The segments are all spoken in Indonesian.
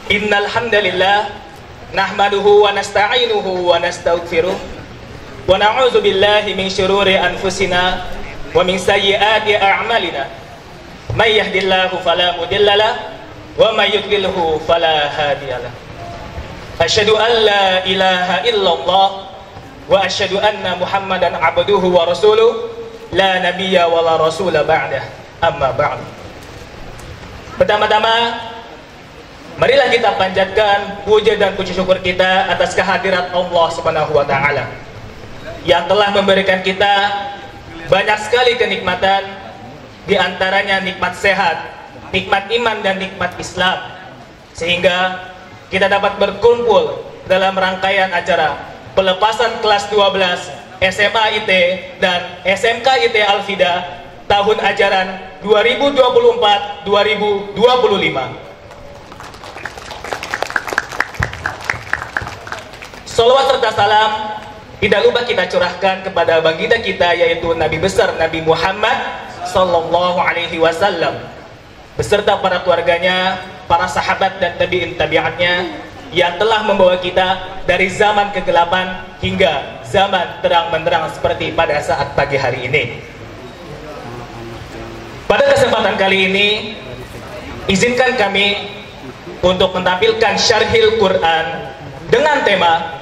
Innal hamdalillah nahmaduhu wa nasta'inuhu wa nastaghfiruh wa na'udzu billahi min syururi anfusina wa min sayyiati a'malina. May yahdihillahu fala mudhillalah wa may yudlilhu fala hadiyalah. Asyhadu an la ilaha illallah wa asyhadu anna Muhammadan abduhu wa rasuluh la nabiyya wa la rasula ba'dah. Amma ba'd. Pertama-tama, marilah kita panjatkan puja dan puji syukur kita atas kehadirat Allah Subhanahu wa taala yang telah memberikan kita banyak sekali kenikmatan, di antaranya nikmat sehat, nikmat iman dan nikmat Islam, sehingga kita dapat berkumpul dalam rangkaian acara pelepasan kelas 12 SMA IT dan SMK IT Al-Fida tahun ajaran 2024-2025. Sholawat serta salam tidak lupa kita curahkan kepada baginda kita, yaitu Nabi besar Nabi Muhammad Sallallahu Alaihi Wasallam beserta para keluarganya, para sahabat dan tabi'in tabi'atnya yang telah membawa kita dari zaman kegelapan hingga zaman terang benderang seperti pada saat pagi hari ini. Pada kesempatan kali ini, izinkan kami untuk menampilkan Syarhil Quran dengan tema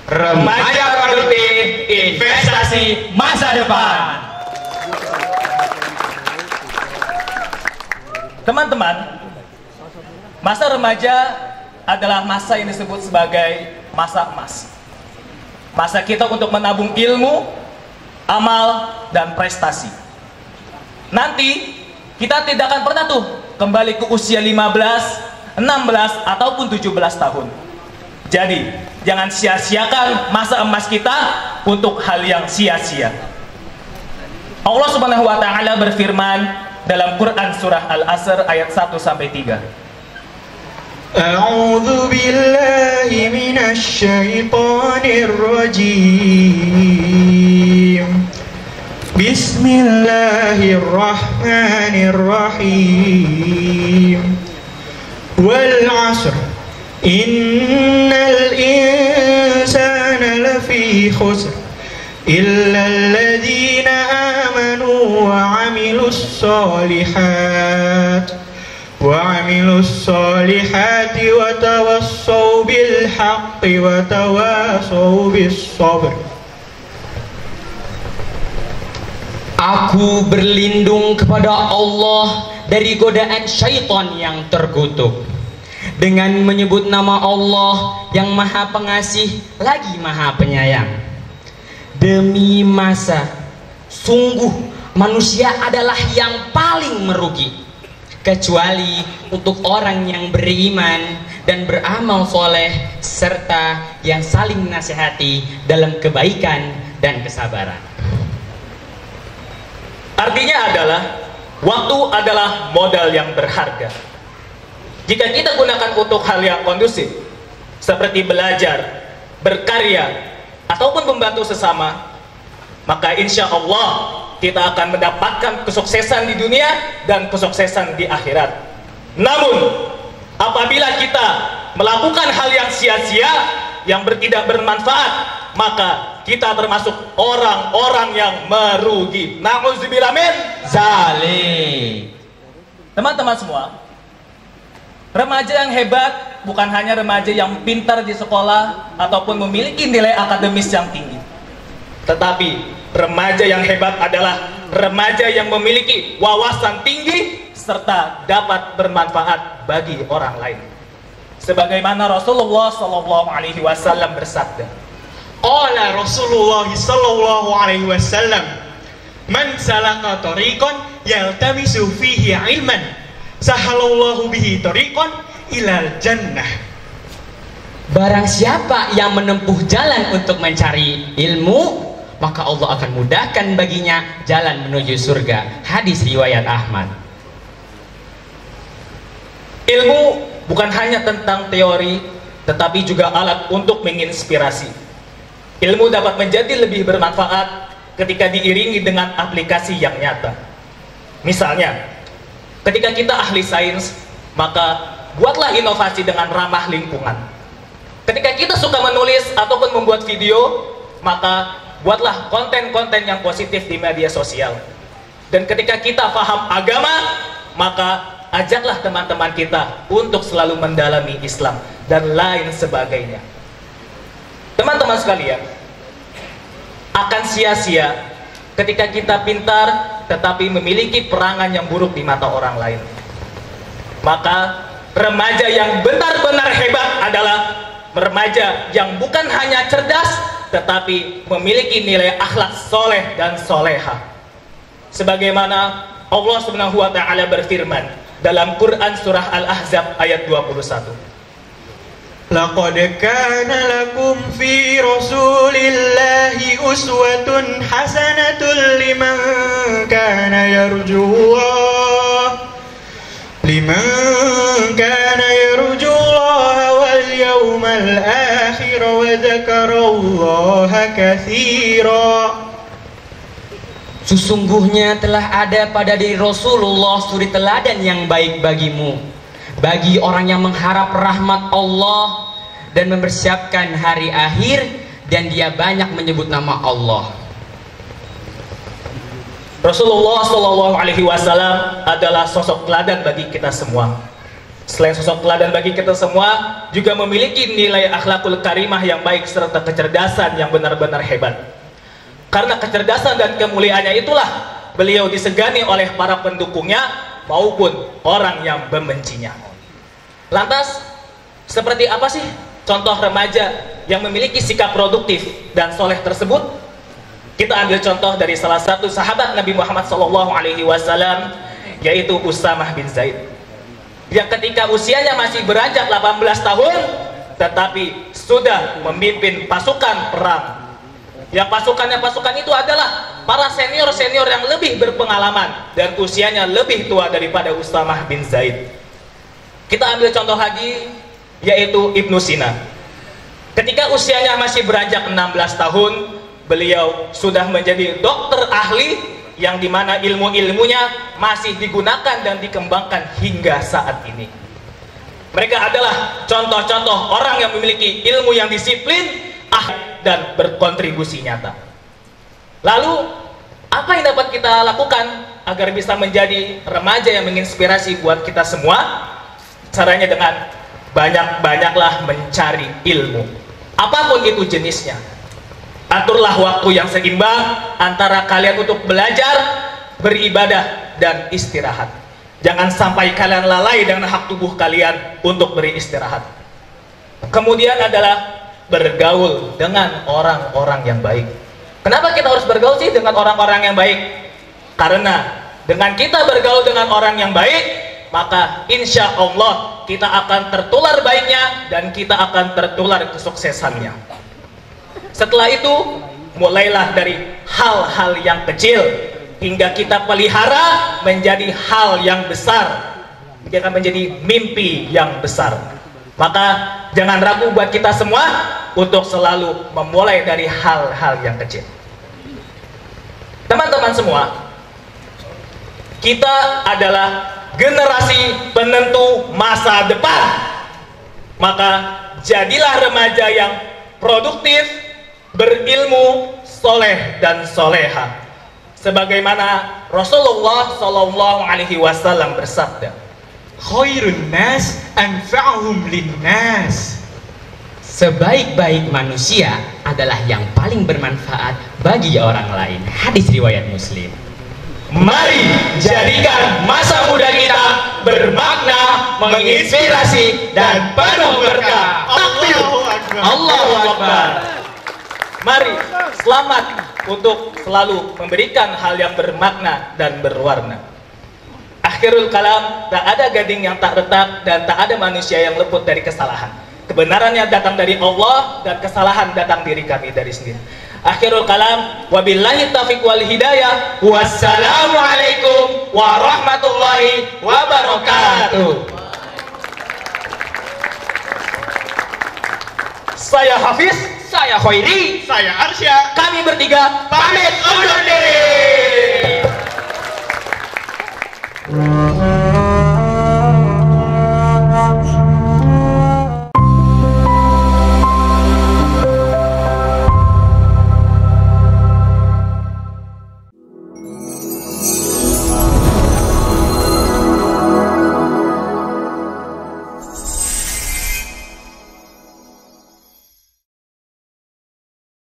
Remaja Produktif Investasi Masa Depan. Teman-teman, masa remaja adalah masa yang disebut sebagai masa emas. Masa kita untuk menabung ilmu, amal, dan prestasi. Nanti kita tidak akan pernah tuh kembali ke usia 15, 16, ataupun 17 tahun. Jadi, jangan sia-siakan masa emas kita untuk hal yang sia-sia. Allah Subhanahu wa taala berfirman dalam Quran surah Al-Asr ayat 1 sampai 3. A'udzu billahi minasy syaithanir rajim. Bismillahirrahmanirrahim. Wal 'asr innal insana lafi khusr illa alladhina amanu wa 'amilus solihati wa tawassaw bil haqqi wa tawassaw bis sabr. Aku berlindung kepada Allah dari godaan syaitan yang terkutuk dengan menyebut nama Allah yang Maha Pengasih lagi Maha Penyayang. Demi masa, sungguh manusia adalah yang paling merugi, kecuali untuk orang yang beriman dan beramal soleh serta yang saling menasihati dalam kebaikan dan kesabaran. Artinya adalah waktu adalah modal yang berharga. Jika kita gunakan untuk hal yang kondusif seperti belajar, berkarya, ataupun membantu sesama, maka insya Allah kita akan mendapatkan kesuksesan di dunia dan kesuksesan di akhirat. Namun apabila kita melakukan hal yang sia-sia, yang tidak bermanfaat, maka kita termasuk orang-orang yang merugi. Na'udzubillah min zalik. Teman-teman semua, remaja yang hebat bukan hanya remaja yang pintar di sekolah ataupun memiliki nilai akademis yang tinggi, tetapi remaja yang hebat adalah remaja yang memiliki wawasan tinggi serta dapat bermanfaat bagi orang lain. Sebagaimana Rasulullah Sallallahu Alaihi Wasallam bersabda, Qala Rasulullah sallallahu alaihi wasallam, man salaka tariqan yaltamisu fihi ilman sahalallahu bihi tariqan ilal jannah. Barang siapa yang menempuh jalan untuk mencari ilmu, maka Allah akan mudahkan baginya jalan menuju surga. Hadis riwayat Ahmad. Ilmu bukan hanya tentang teori, tetapi juga alat untuk menginspirasi. Ilmu dapat menjadi lebih bermanfaat ketika diiringi dengan aplikasi yang nyata. Misalnya, ketika kita ahli sains, maka buatlah inovasi dengan ramah lingkungan. Ketika kita suka menulis ataupun membuat video, maka buatlah konten-konten yang positif di media sosial. Dan ketika kita paham agama, maka ajaklah teman-teman kita untuk selalu mendalami Islam dan lain sebagainya. Teman-teman sekalian, akan sia-sia ketika kita pintar tetapi memiliki perangan yang buruk di mata orang lain. Maka remaja yang benar-benar hebat adalah remaja yang bukan hanya cerdas tetapi memiliki nilai akhlak soleh dan soleha. Sebagaimana Allah Subhanahu wa taala berfirman dalam Quran surah Al-Ahzab ayat 21. لقد كان لكم في رسول الله أسوة حسنة لمن كان يرجو الله واليوم الآخر وذكر الله كثيرا. Sesungguhnya telah ada pada diri Rasulullah suri teladan yang baik bagimu, bagi orang yang mengharap rahmat Allah dan mempersiapkan hari akhir, dan dia banyak menyebut nama Allah. Rasulullah Shallallahu Alaihi Wasallam adalah sosok teladan bagi kita semua. Selain sosok teladan bagi kita semua, juga memiliki nilai akhlakul karimah yang baik serta kecerdasan yang benar-benar hebat. Karena kecerdasan dan kemuliaannya itulah beliau disegani oleh para pendukungnya maupun orang yang membencinya. Lantas, seperti apa sih contoh remaja yang memiliki sikap produktif dan soleh tersebut? Kita ambil contoh dari salah satu sahabat Nabi Muhammad SAW, yaitu Usamah bin Zaid, yang ketika usianya masih beranjak 18 tahun tetapi sudah memimpin pasukan perang. Yang pasukan itu adalah para senior-senior yang lebih berpengalaman dan usianya lebih tua daripada Usamah bin Zaid. Kita ambil contoh lagi, yaitu Ibnu Sina. Ketika usianya masih beranjak 16 tahun, beliau sudah menjadi dokter ahli yang dimana ilmu-ilmunya masih digunakan dan dikembangkan hingga saat ini. Mereka adalah contoh-contoh orang yang memiliki ilmu yang disiplin, dan berkontribusi nyata. Lalu, apa yang dapat kita lakukan agar bisa menjadi remaja yang menginspirasi buat kita semua? Caranya dengan banyak-banyaklah mencari ilmu, apapun itu jenisnya. Aturlah waktu yang seimbang antara kalian untuk belajar, beribadah, dan istirahat. Jangan sampai kalian lalai dengan hak tubuh kalian untuk beristirahat. Kemudian adalah bergaul dengan orang-orang yang baik. Kenapa kita harus bergaul sih dengan orang-orang yang baik? Karena dengan kita bergaul dengan orang yang baik, maka insya Allah kita akan tertular baiknya dan kita akan tertular kesuksesannya. Setelah itu, mulailah dari hal-hal yang kecil hingga kita pelihara menjadi hal yang besar, hingga menjadi mimpi yang besar. Maka jangan ragu buat kita semua untuk selalu memulai dari hal-hal yang kecil. Teman-teman semua, kita adalah generasi penentu masa depan. Maka jadilah remaja yang produktif, berilmu, soleh dan soleha. Sebagaimana Rasulullah SAW bersabda, Khairun nas anfa'uhum linnas. Sebaik-baik manusia adalah yang paling bermanfaat bagi orang lain. Hadis riwayat Muslim. Mari jadikan masa muda kita bermakna, menginspirasi, dan penuh berkah. Takbir! Allahu Akbar. Mari selamat untuk selalu memberikan hal yang bermakna dan berwarna. Akhirul kalam, tak ada gading yang tak retak dan tak ada manusia yang luput dari kesalahan. Kebenarannya datang dari Allah dan kesalahan datang diri kami dari sendiri. Akhirul kalam, wabillahi taufiq wal hidayah. Wassalamualaikum warahmatullahi wabarakatuh. Saya Hafiz, Saya Khairi, Saya Arsya. kami bertiga pamit undur diri.